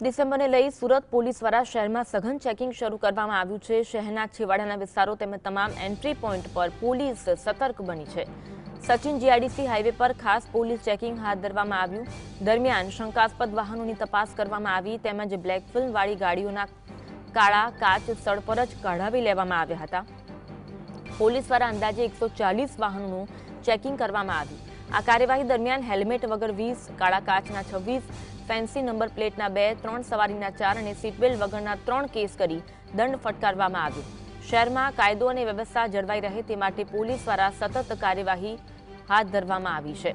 ડિસેમ્બરને લઈ સુરત પોલીસ દ્વારા શહેરમાં સઘન ચેકિંગ શરૂ કરવામાં આવ્યું છે। શહેરના છેવાડાના વિસ્તારો તેમજ તમામ એન્ટ્રી પોઈન્ટ પર પોલીસ સતર્ક બની છે। સચિન જીઆઈડીસી હાઈવે પર ખાસ પોલીસ ચેકિંગ હાથ ધરવામાં આવ્યું। દરમિયાન શંકાસ્પદ વાહનોની તપાસ કરવામાં આવી તેમજ બ્લેક ફિલ્મ વાળી ગાડીઓના કાળા કાચ સ્થળ પર જ કઢાવી લેવામાં આવ્યા હતા। પોલીસ દ્વારા અંદાજે 140 વાહનોનું ચેકિંગ કરવામાં આવ્યું। આ કાર્યવાહી દરમિયાન હેલ્મેટ વગર 20, કાળા કાચના 26, ફેન્સી નંબર પ્લેટના 2, 3 સવારીના 4 અને સીટ બેલ્ટ વગરના 3 કેસ કરી દંડ ફટકારવામાં આવ્યો। શહેરમાં કાયદો અને વ્યવસ્થા જળવાઈ રહે તે માટે પોલીસ દ્વારા સતત કાર્યવાહી હાથ ધરવામાં આવી છે।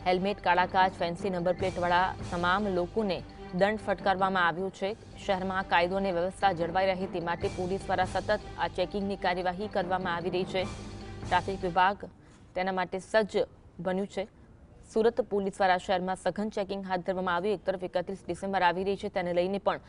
હેલ્મેટ, કાળા કાચ, ફેન્સી નંબર પ્લેટવાળા તમામ લોકોને દંડ ફટકારવામાં આવ્યો છે। શહેરમાં કાયદો અને વ્યવસ્થા જળવાઈ રહે તે માટે પોલીસ દ્વારા સતત આ ચેકિંગની કાર્યવાહી કરવામાં આવી રહી છે। ટ્રાફિક વિભાગ તેના માટે સજ્જ બન્યું છે। સુરત પોલીસ દ્વારા શહેરમાં સઘન ચેકિંગ હાથ ધરવામાં આવ્યું। એક તરફ 31 ડિસેમ્બર આવી રહી છે તેને લઈને પણ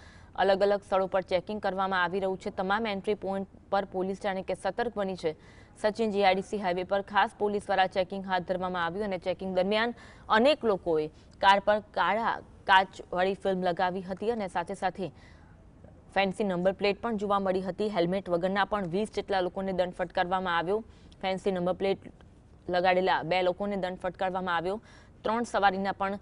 અલગ અલગ સ્થળો પર ચેકિંગ કરવામાં આવી રહ્યું છે। તમામ એન્ટ્રી પોઈન્ટ પર પોલીસ જાણે કે સતર્ક બની છે। સચિન જીઆઈડીસી હાઈવે પર ખાસ પોલીસ દ્વારા ચેકિંગ હાથ ધરવામાં આવ્યું અને ચેકિંગ દરમિયાન અનેક લોકોએ કાર પર કાળા કાચવાળી ફિલ્મ લગાવી હતી અને સાથે સાથે ફેન્સી નંબર પ્લેટ પણ જોવા મળી હતી। હેલ્મેટ વગરના પણ 20 જેટલા લોકોને દંડ ફટકારવામાં આવ્યો। ફેન્સી નંબર પ્લેટ લગાડેલા 2 લોકોને દંડ ફટકારવામાં આવ્યો। 3 સવારીના પણ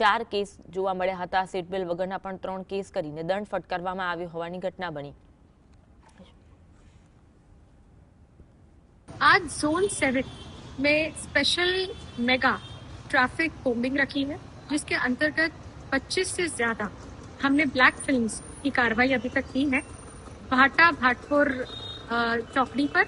4 કેસ જોવા મળ્યા હતા। સીટ બેલ્ટ વગરના પણ 3 કેસ કરીને દંડ ફટકારવામાં આવ્યો હોવાની ઘટના બની। आज जोन 7 में स्पेशल मेगा ट्रैफिक कोम्बिंग रखी है, जिसके अंतर्गत 25 से ज्यादा हमने ब्लैक फिल्म्स की कार्रवाई अभी तक की है। भाटा भाटपुर चौकड़ी पर,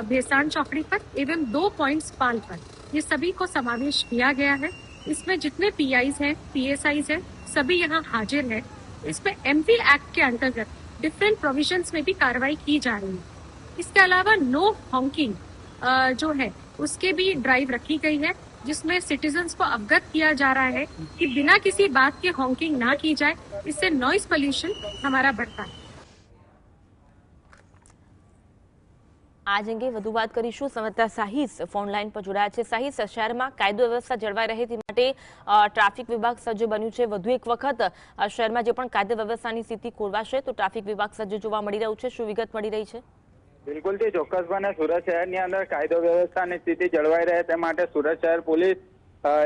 भेसाण चौकड़ी पर एवं 2 पॉइंट्स पाल पर ये सभी को समावेश किया गया है। इसमें जितने पीआईज हैं, पीएसआईज हैं, सभी यहाँ हाजिर है। इसमें एमपी एक्ट के अंतर्गत डिफरेंट प्रोविजंस में भी कार्रवाई की जा रही है। इसके अलावा नो हॉन्किंग जो है उसके भी ड्राइव रखी गई है, जिसमें सिटीजन्स को अवगत किया जा रहा है कि बिना किसी बात के हॉन्किंग ना की जाए, इससे नॉइस पोल्यूशन हमारा बढ़ता है। आज अंगे વધુ વાત કરીશું। સંવાદદાતા સાહિસ ફોન લાઈન પર જોડાયા છે। સાહિસ, શહેરમાં કાયદો વ્યવસ્થા જળવાઈ રહે તે માટે ટ્રાફિક વિભાગ સજ્જ બન્યું છે। વધુ એક વખત શહેરમાં જે પણ કાયદો વ્યવસ્થાની સ્થિતિ ખોરવાશે તો ટ્રાફિક વિભાગ સજ્જ જોવા મળી રહ્યું છે। શું વિગત મળી રહી છે? બિલકુલ થી ચોક્કસપણે સુરત શહેરની અંદર કાયદો વ્યવસ્થાની સ્થિતિ જળવાઈ રહે તે માટે સુરત શહેર પોલીસ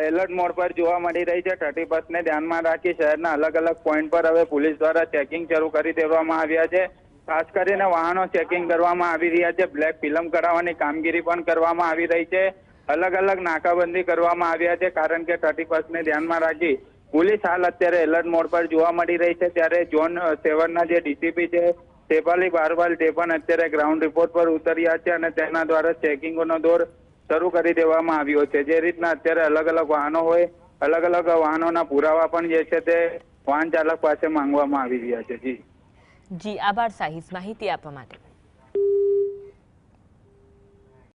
એલર્ટ મોડ પર જોવા મળી રહી છે। 31 ને ધ્યાનમાં રાખી શહેરના અલગ અલગ પોઈન્ટ પર હવે પોલીસ દ્વારા ચેકિંગ શરૂ કરી દેવામાં આવ્યા છે। ખાસ કરીને વાહનો ચેકિંગ કરવામાં આવી રહ્યા છે। બ્લેક ફિલ્મ કઢાવવાની કામગીરી પણ કરવામાં આવી રહી છે। અલગ અલગ નાકાબંધી કરવામાં આવ્યા છે કારણ કે 31 ને ધ્યાનમાં રાખી પોલીસ હાલ અત્યારે એલર્ટ મોડ પર જોવા મળી રહી છે। ત્યારે ઝોન 7 ના જે ડીસીપી છે શેફાલી બારવાલ તે પણ અત્યારે ગ્રાઉન્ડ રિપોર્ટ પર ઉતર્યા છે અને તેના દ્વારા ચેકિંગનો દોર શરૂ કરી દેવામાં આવ્યો છે। જે રીતના અત્યારે અલગ અલગ વાહનો હોય, અલગ અલગ વાહનોના પુરાવા પણ જે છે તે વાહન ચાલક પાસે માંગવામાં આવી રહ્યા છે। જી આભાર સાહિસ માહિતી આપવા માટે।